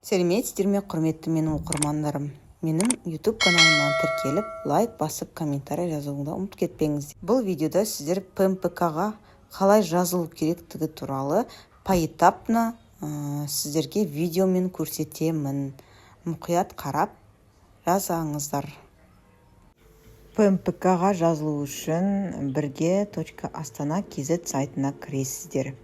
Сәлеметсіздер ме, құрметті менің оқырмандарым. Менің YouTube каналымнан тіркеліп, лайк басып, комментарий жазуыңды ұмытып кетпеңіздер. Бұл видеода сіздер ПМПК-ға қалай жазылу керектігі туралы поэтапно сіздерге видеомен көрсетемін. Мұқият қарап жазаңыздар. ПМПК-ға жазылу үшін birge.astana.kz сайтына кіресіздер.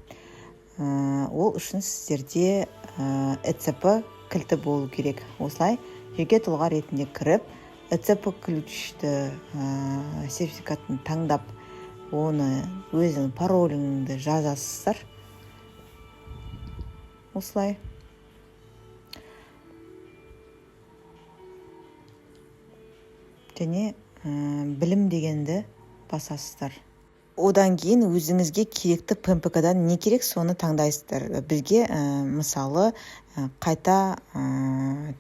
Ол үшін сіздерде ЭЦП кілті болу керек. Осылай жеке тұлға ретінде кіріп, ЭЦП ключті сертификатын таңдап, оны өзің пароліңді жазасыздар. Осылай. Және білім дегенді басасыздар. Одан кейін өзіңізге керекті ПМПК-дан не керек, соны таңдайсыздар. Бізге мысалы қайта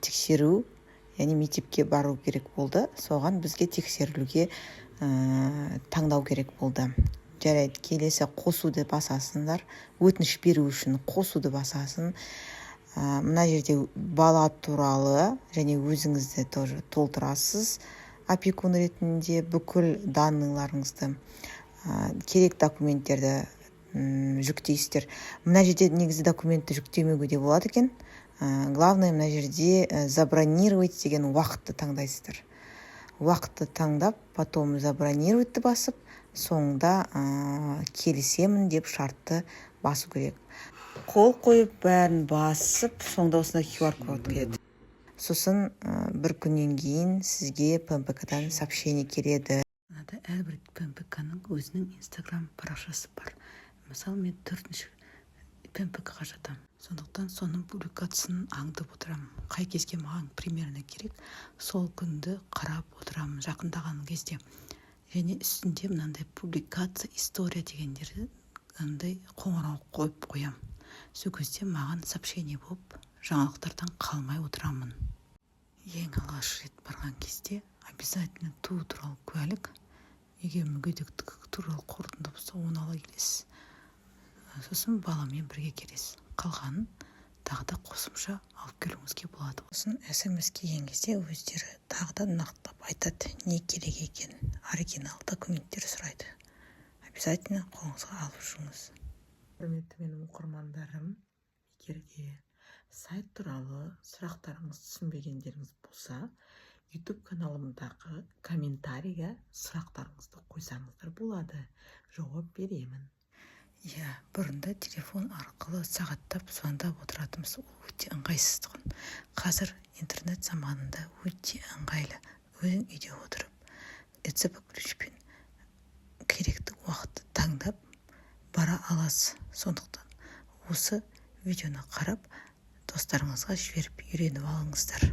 тексеру, яғни мектепке бару керек болды. Соған бізге тексерілуге таңдау керек болды. Жарайды, келесі қосуды басасыңдар. Өтініш беру үшін қосуды басасын. Мына жерде бала туралы және өзіңізді тоже толтырасыз. Опекун ретінде бүкіл данныйларыңызды, керек документтерді жүктейсіздер. Мына жерде негізі документті жүктемеуге де болады екен. Главное, мына жерде забронировать деген уақытты таңдайсыздар. Уақытты таңдап, потом забронировать басып, соңында келісемін деп шартты басу керек. Қол қойып бәрін басып, соңында осында QR код келеді. Сосын бір күннен кейін сізге ПМПК-дан сообщение келеді. Әрбір ПМПК-ның өзінің Instagram парақшасы бар. Мысалы, мен 4-ші ПМПК-ға жатам. Сондықтан соның публикациясын аңдып отырамын. Қай кезге маған примерно керек, сол күнді қарап отырамын жақындаған кезде. Және үстінде мынандай публикация, история дегендерді қоңырау қойып қоям. Сол кезде маған сообщение болып, жаңалықтардан қалмай отырамын. Ең алғаш рет барған кезде обязательно туу туралы куәлік, егер мүгедектік туралы қорытынды болса, оны ала келесіз. Сосын баламен бірге келесіз. Қалғанын тағы да қосымша алып келуіңізге болады. Сосын SMS-ке келген кезде өздері тағы да нақтылап айтады, не керек екен. Оригинал документтер сұрайды. Обязательно қолыңызға алып жүріңіз. Құрметті менің оқырмандарым, егерде сайт туралы сұрақтарыңыз түсінбегендеріңіз болса, YouTube каналымдағы комментарийға сұрақтарыңызды қойсаңыздар болады. Жауап беремін. Бұрында телефон арқылы сағаттап звондап отыратынбыз. Ол өте ыңғайсыздығын. Қазір интернет заманында өте ыңғайлы. Өзің үйде отырып, ЭЦП ключпен керекті уақытты таңдап бара аласыз. Сондықтан осы видеоны қарап, достарыңызға жіберіп үйреніп алыңыздар.